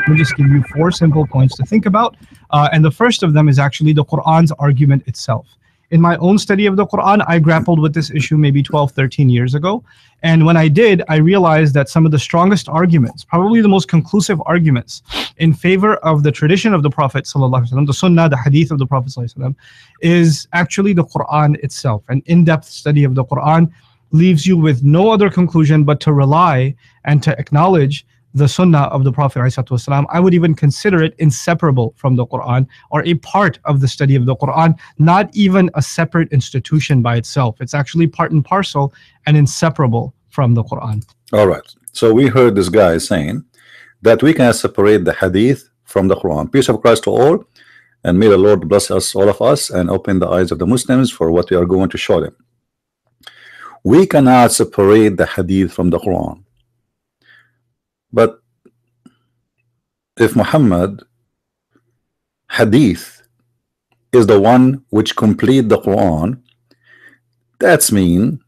Let me just give you four simple points to think about. And the first of them is actually the Quran's argument itself. In my own study of the Quran, I grappled with this issue maybe 12, 13 years ago. And when I did, I realized that some of the strongest arguments, probably the most conclusive arguments in favor of the tradition of the Prophet ﷺ, the Sunnah, the Hadith of the Prophet ﷺ, is actually the Quran itself. An in-depth study of the Quran leaves you with no other conclusion but to rely and to acknowledge the Sunnah of the Prophet ﷺ. I would even consider it inseparable from the Quran, or a part of the study of the Quran, not even a separate institution by itself. It's actually part and parcel and inseparable from the Quran. All right. So we heard this guy saying that we can separate the Hadith from the Quran. Peace of Christ to all, and may the Lord bless us, all of us, and open the eyes of the Muslims for what we are going to show them. We cannot separate the Hadith from the Quran. But if Muhammad Hadith is the one which complete the Quran, that's mean,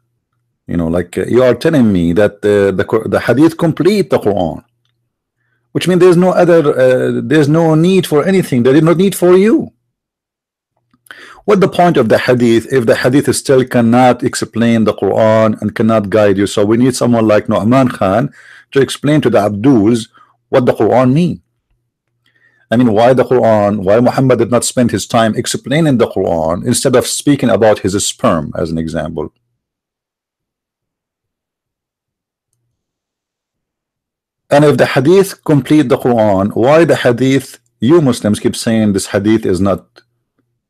you know, like you are telling me that the Hadith complete the Quran, which means there's no other, there's no need for anything. There is no need for you. What the point of the Hadith if the Hadith still cannot explain the Quran and cannot guide you? So we need someone like Nu'man Khan to explain to the Abduls what the Quran mean. I mean, why the Quran? Why Muhammad did not spend his time explaining the Quran instead of speaking about his sperm as an example? And if the Hadith complete the Quran, why the Hadith, you Muslims keep saying this Hadith is not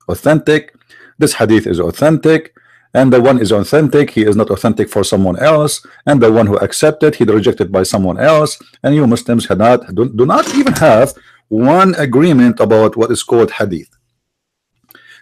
authentic, this Hadith is authentic, and the one is authentic, he is not authentic for someone else, and the one who accepted, he rejected by someone else, and you Muslims do not even have one agreement about what is called Hadith.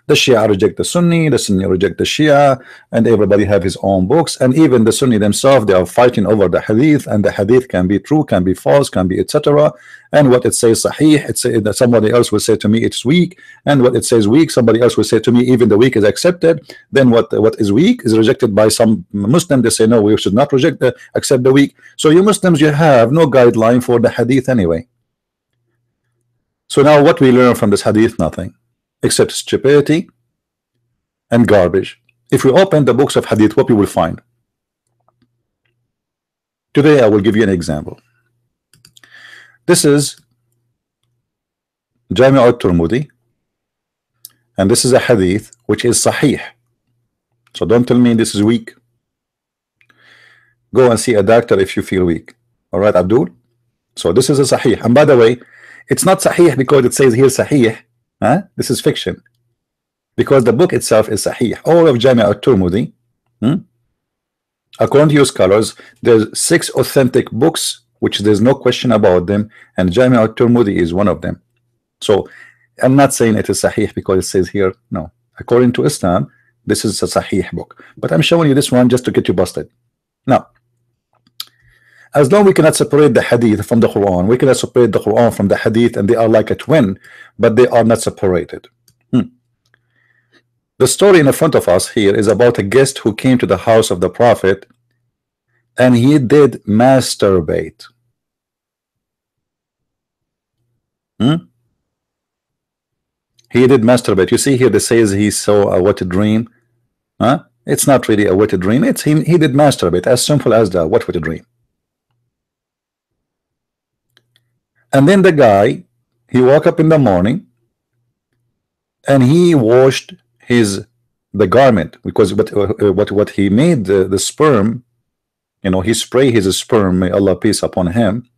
The Shia reject the Sunni reject the Shia, and everybody have his own books, and even the Sunni themselves, they are fighting over the Hadith, and the Hadith can be true, can be false, can be etc. And what it says Sahih, it's that somebody else will say to me it's weak, and what it says weak, somebody else will say to me even the weak is accepted. Then what is weak is rejected by some Muslim. They say no, we should not accept the weak. So you Muslims, you have no guideline for the Hadith anyway. So now what we learn from this Hadith? Nothing except stupidity and garbage. If we open the books of Hadith, what we will find? Today I will give you an example. This is Jami' al-Tirmidhi, and this is a Hadith which is Sahih. So don't tell me this is weak. Go and see a doctor if you feel weak. All right, Abdul? So this is a Sahih, and by the way, it's not Sahih because it says here Sahih. This is fiction, because the book itself is Sahih. All of Jami' al-Tirmidhi, according to your scholars, there's 6 authentic books which there's no question about them, and Jami' al-Tirmidhi is one of them. So I'm not saying it is Sahih because it says here. No, according to Islam, this is a Sahih book, but I'm showing you this one just to get you busted. Now, as long we cannot separate the Hadith from the Quran, we cannot separate the Quran from the Hadith, and they are like a twin, but they are not separated. The story in front of us here is about a guest who came to the house of the Prophet, and he did masturbate. He did masturbate. You see here, it says he saw a wet dream. It's not really a wet dream. It's he did masturbate. As simple as that. What wet dream? And then the guy, he woke up in the morning and he washed the garment, because what he made the sperm, you know, he sprayed his sperm, may Allah peace upon him,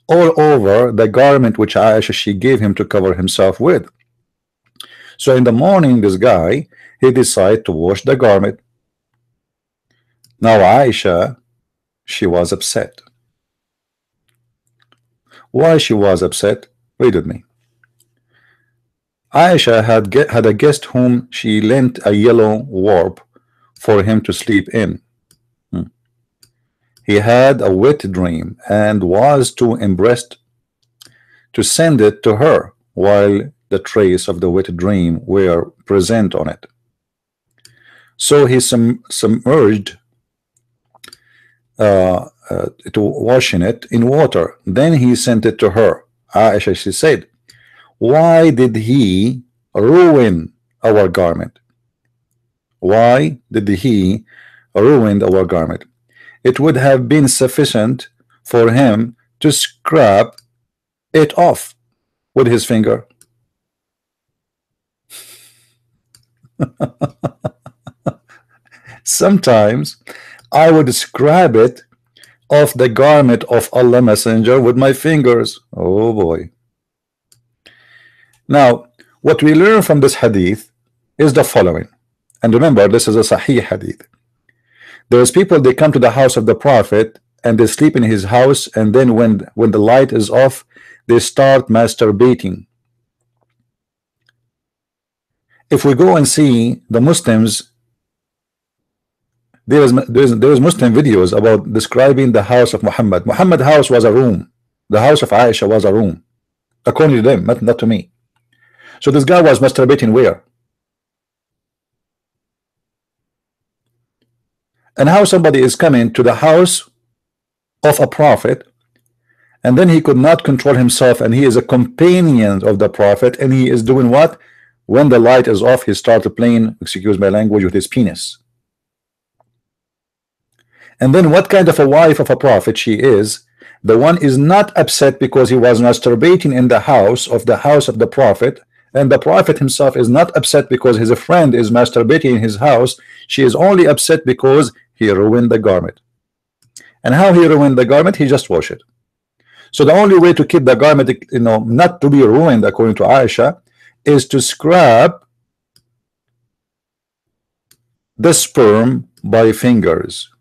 all over the garment which Aisha she gave him to cover himself with. So in the morning, this guy, he decided to wash the garment. Now Aisha, she was upset. Why she was upset? Read with me. Aisha had a guest whom she lent a yellow warp for him to sleep in. He had a wet dream and was too embarrassed to send it to her while the trace of the wet dream were present on it. So he submerged to washing it in water. Then he sent it to her Aisha, she said, why did he ruin our garment? Why did he ruin our garment? It would have been sufficient for him to scrap it off with his finger. Sometimes I would scrap it off the garment of Allah Messenger with my fingers. Oh boy. Now, what we learn from this hadith is the following. And remember, this is a Sahih hadith. There's people, they come to the house of the Prophet and they sleep in his house, and then when the light is off, they start masturbating. If we go and see the Muslims, there is Muslim videos about describing the house of Muhammad. Muhammad's house was a room. The house of Aisha was a room, according to them, not to me. So this guy was masturbating where? And how somebody is coming to the house of a prophet, and then he could not control himself, and he is a companion of the prophet, and he is doing what? When the light is off, he started playing, excuse my language, with his penis. And then what kind of a wife of a prophet she is? The one is not upset because he was masturbating in the house of the prophet, and the prophet himself is not upset because his friend is masturbating in his house. She is only upset because he ruined the garment. And how he ruined the garment? He just washed it. So the only way to keep the garment, not to be ruined, according to Aisha, is to scrap the sperm by fingers.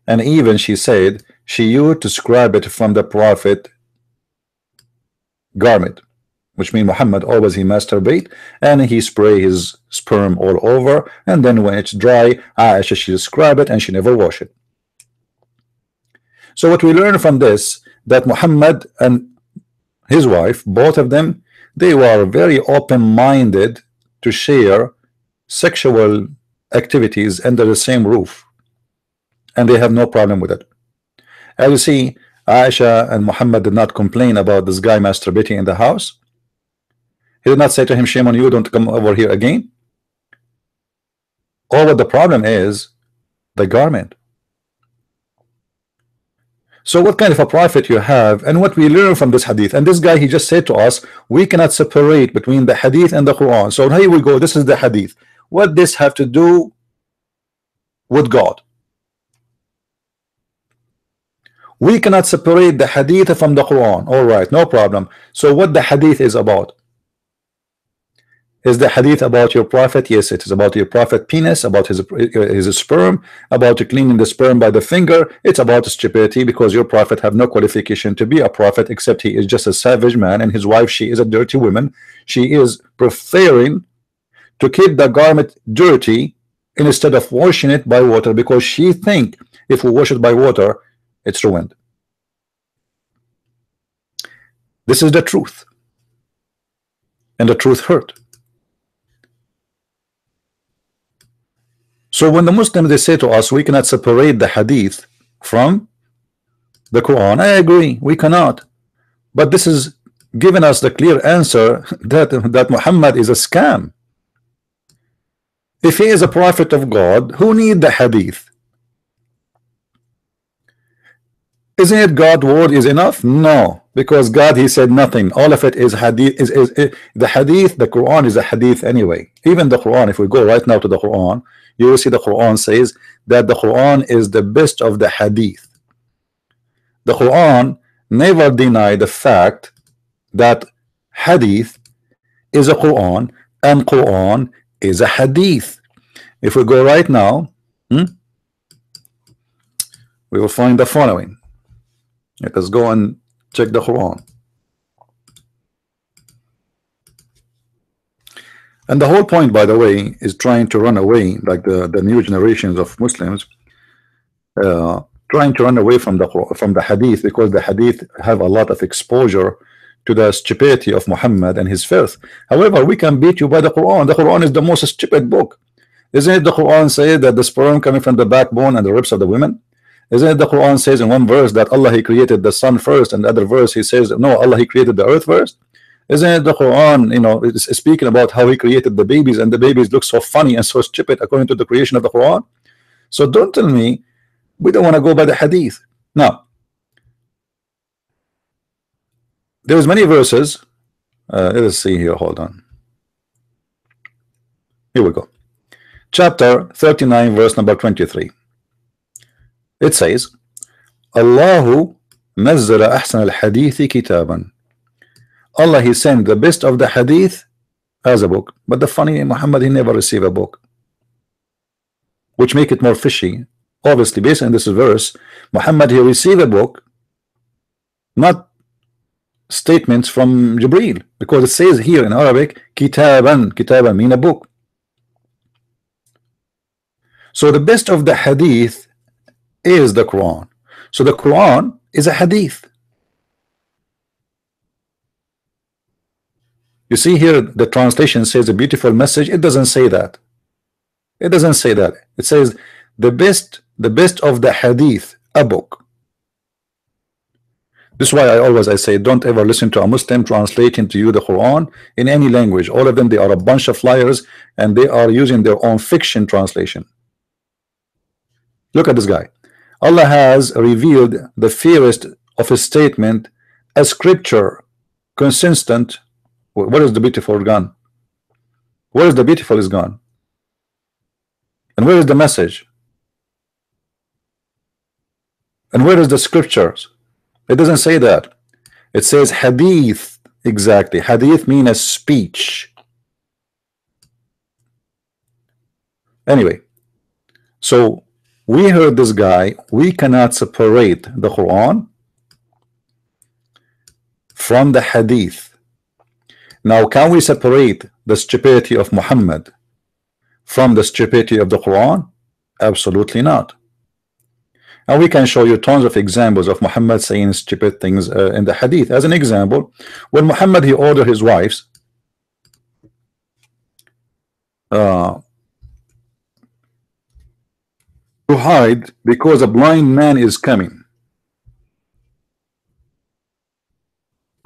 And even she said she used to scrap it from the prophet garment, which means Muhammad always he masturbate and he spray his sperm all over, and then when it's dry, Aisha, she scrub it and she never wash it. So what we learn from this, that Muhammad and his wife, both of them, they were very open-minded to share sexual activities under the same roof, and they have no problem with it. As you see, Aisha and Muhammad did not complain about this guy masturbating in the house. He did not say to him, shame on you, don't come over here again. Or what the problem is, the garment. So what kind of a prophet you have, and what we learn from this hadith, and this guy, he just said to us, we cannot separate between the hadith and the Quran. So here we go, this is the hadith. What this have to do with God? We cannot separate the hadith from the Quran. All right, no problem. So what the hadith is about? Is the hadith about your prophet? Yes, it is about your prophet penis, about his sperm, about cleaning the sperm by the finger. It's about stupidity, because your prophet have no qualification to be a prophet, except he is just a savage man, and his wife, she is a dirty woman. She is preferring to keep the garment dirty instead of washing it by water, because she think if we wash it by water, it's ruined. This is the truth, and the truth hurt. So when the Muslims, they say to us, we cannot separate the hadith from the Quran, I agree, we cannot. But this is giving us the clear answer that Muhammad is a scam. If he is a prophet of God, who need the hadith? Isn't it God's word is enough? No, because God, he said nothing. All of it is hadith. The hadith, the Quran is a hadith anyway. Even the Quran, if we go right now to the Quran, you will see the Quran says that the Quran is the best of the hadith. The Quran never denied the fact that hadith is a Quran and Quran is a hadith. If we go right now, we will find the following. Let us go and check the Quran. And the whole point, by the way, is trying to run away, like the new generations of Muslims, trying to run away from the hadith, because the hadith have a lot of exposure to the stupidity of Muhammad and his filth. However, we can beat you by the Quran. The Quran is the most stupid book. Isn't it the Quran say that the sperm coming from the backbone and the ribs of the women? Isn't it the Quran says in one verse that Allah He created the sun first, and the other verse He says no, Allah He created the earth first? Isn't it the Quran, is speaking about how He created the babies, and the babies look so funny and so stupid according to the creation of the Quran? So don't tell me we don't want to go by the hadith. Now, there's many verses. Let us see here. Hold on. Here we go. Chapter 39, verse number 23. It says, Allahu nazzala ahsan al-hadithi kitaban. Allah He sent the best of the hadith as a book. But the funny, Muhammad, he never received a book, which make it more fishy. Obviously, based on this verse, Muhammad he received a book, not statements from Jibreel, because it says here in Arabic, kitaban. Kitaban mean a book. So the best of the hadith is the Quran. So the Quran is a hadith. You see here the translation says a beautiful message. It doesn't say that. It doesn't say that. It says the best of the hadith, a book. This is why I say don't ever listen to a Muslim translating to you the Quran in any language. All of them, they are a bunch of liars, and they are using their own fiction translation. Look at this guy. Allah has revealed the fairest of His statement, a scripture consistent. Where is the beautiful gone? Where is the beautiful is gone? And where is the message? And where is the scriptures? It doesn't say that. It says hadith. Exactly. Hadith means a speech. Anyway, so we heard this guy. We cannot separate the Quran from the hadith. Now, can we separate the stupidity of Muhammad from the stupidity of the Quran? Absolutely not. And we can show you tons of examples of Muhammad saying stupid things in the hadith. As an example, when Muhammad he ordered his wives to hide because a blind man is coming.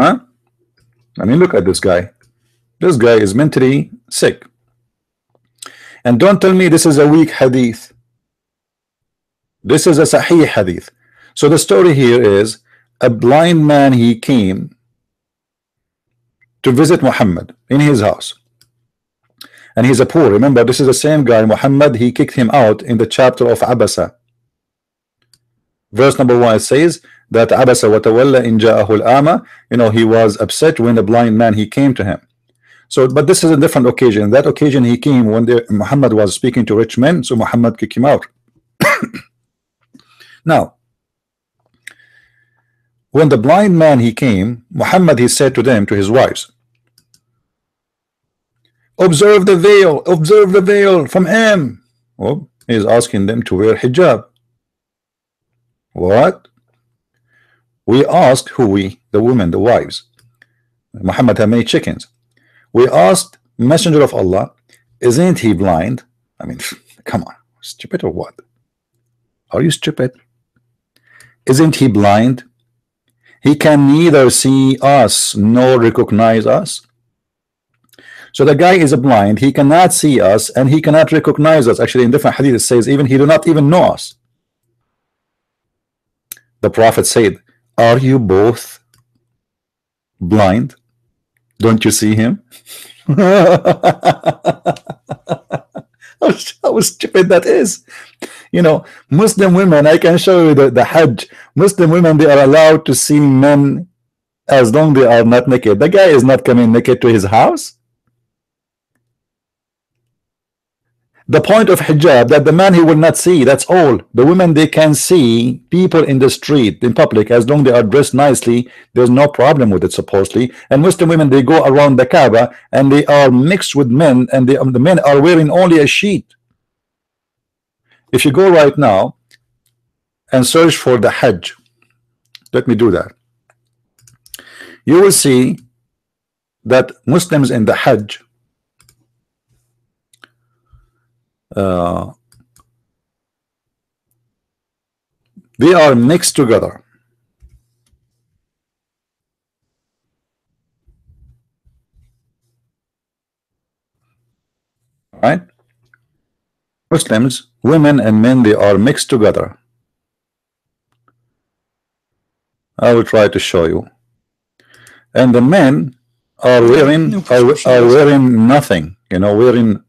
Huh? I mean, look at this guy. This guy is mentally sick. And don't tell me this is a weak hadith. This is a sahih hadith. So the story here is a blind man, he came to visit Muhammad in his house. And he's a poor. Remember, this is the same guy, Muhammad, he kicked him out in the chapter of Abasa. Verse number 1, it says that Abasa wa tawalla in ja'ahu al-ama, he was upset when the blind man he came to him. So, but this is a different occasion. That occasion he came when Muhammad was speaking to rich men, so Muhammad kicked him out. Now, when the blind man he came, Muhammad he said to them, to his wives, observe the veil from him. Oh, he's asking them to wear hijab. What? We asked who the women, the wives. Muhammad had many chickens. We asked Messenger of Allah, isn't he blind? I mean, come on, stupid or what? Are you stupid? Isn't he blind? He can neither see us nor recognize us. So the guy is blind, he cannot see us and he cannot recognize us. Actually, in different hadith it says even he do not even know us. The Prophet said, are you both blind? Don't you see him? How stupid that is. Muslim women, I can show you the Hajj. Muslim women, they are allowed to see men as long they are not naked. The guy is not coming naked to his house. The point of hijab, that the man he will not see, that's all. The women, they can see people in the street, in public, as long they are dressed nicely. There's no problem with it, supposedly. And Muslim women, they go around the Kaaba and they are mixed with men, and the men are wearing only a sheet. If you go right now and search for the Hajj, let me do that. You will see that Muslims in the Hajj, They are mixed together. All right? Muslims, women and men, they are mixed together. I will try to show you. And the men are wearing nothing, you know, wearing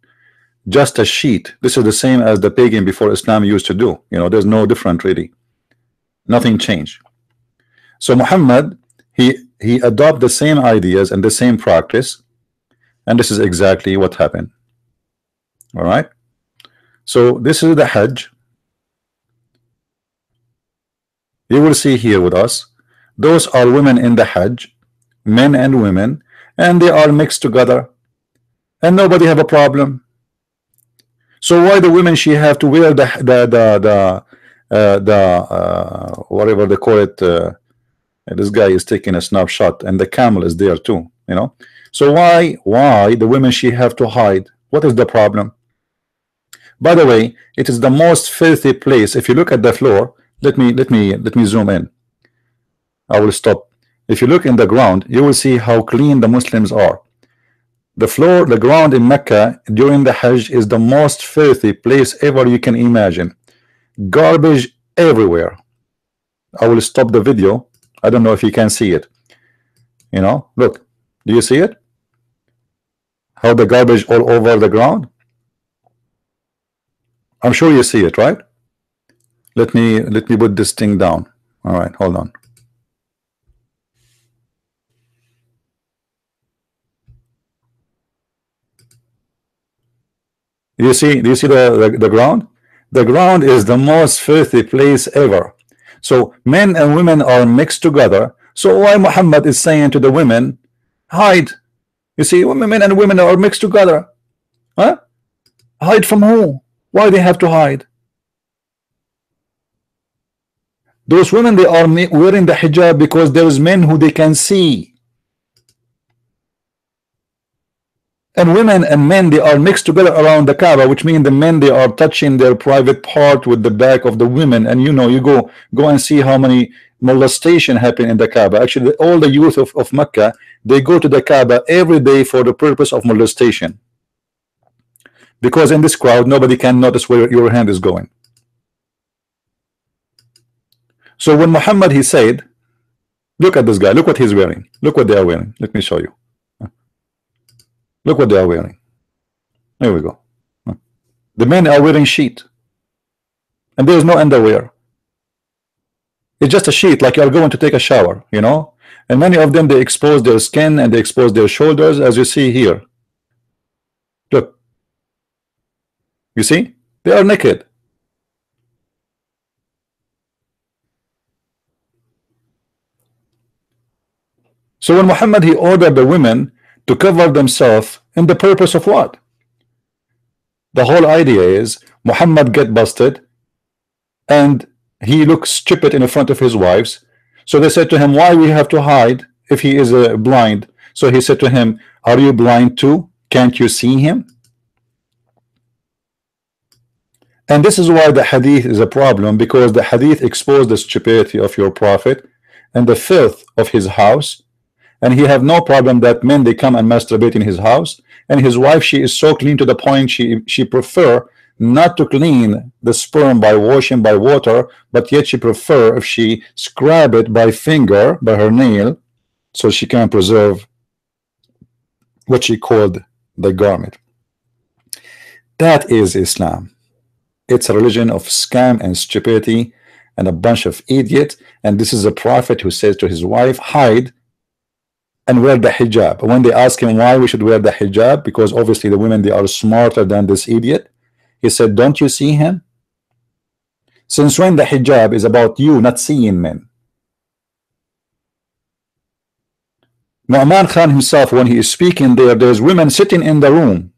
just a sheet. This is the same as the pagan before Islam used to do. You know, there's no different really. Nothing changed. So Muhammad, he adopted the same ideas and the same practice, and this is exactly what happened. All right. So this is the Hajj. You will see here with us. Those are women in the Hajj, men and women, and they are mixed together, and nobody have a problem. So why the women she have to wear the whatever they call it? This guy is taking a snapshot, and the camel is there too. You know. So why the women she have to hide? What is the problem? By the way, it is the most filthy place. If you look at the floor, let me zoom in. I will stop. If you look in the ground, you will see how clean the Muslims are. The floor, the ground in Mecca during the Hajj is the most filthy place ever you can imagine. Garbage everywhere. I will stop the video. I don't know if you can see it. You know, look. Do you see it? How the garbage all over the ground? I'm sure you see it, right? Let me put this thing down. All right, hold on. Do you see the ground? The ground is the most filthy place ever. So men and women are mixed together. So why Muhammad is saying to the women, hide? You see, men and women are mixed together. Huh? Hide from who? Why they have to hide? Those women, they are wearing the hijab because there is men who they can see. And women and men, they are mixed together around the Kaaba, which means the men, they are touching their private part with the back of the women. And you know, you go and see how many molestation happen in the Kaaba. Actually, all the youth of Mecca, they go to the Kaaba every day for the purpose of molestation, because in this crowd nobody can notice where your hand is going. So when Muhammad, he said, look at this guy, look what he's wearing, look what they are wearing. Let me show you. Look what they are wearing. There we go. The men are wearing sheet, and there is no underwear. It's just a sheet, like you are going to take a shower, you know. And many of them, they expose their skin and they expose their shoulders, as you see here. Look, you see, they are naked. So when Muhammad, he ordered the women to cover themselves, in the purpose of what? The whole idea is Muhammad get busted and he looks stupid in front of his wives. So they said to him, why we have to hide if he is blind? So he said to him, are you blind too? Can't you see him? And this is why the hadith is a problem, because the hadith exposed the stupidity of your prophet and the filth of his house. And he have no problem that men, they come and masturbate in his house, and his wife, she is so clean to the point she prefer not to clean the sperm by washing by water, but yet she prefer if she scrub it by finger, by her nail, so she can preserve what she called the garment. That is Islam. It's a religion of scam and stupidity and a bunch of idiots. And this is a prophet who says to his wife, hide and wear the hijab. When they ask him why we should wear the hijab, because obviously the women, they are smarter than this idiot, he said, don't you see him? Since when the hijab is about you not seeing men? Nu'man Khan himself, when he is speaking there, there's women sitting in the room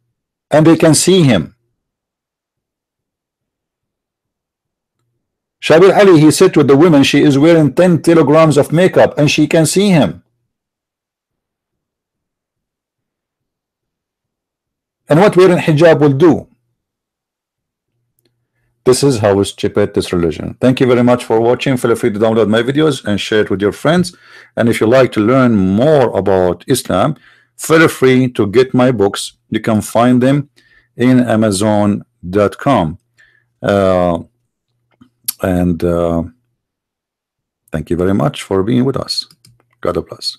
and they can see him. Shabir Ali, he said with the women, she is wearing 10 kilograms of makeup and she can see him. And what wearing hijab will do? This is how we stupid this religion. Thank you very much for watching. Feel free to download my videos and share it with your friends. And if you like to learn more about Islam, feel free to get my books. You can find them in Amazon.com. And thank you very much for being with us. God bless.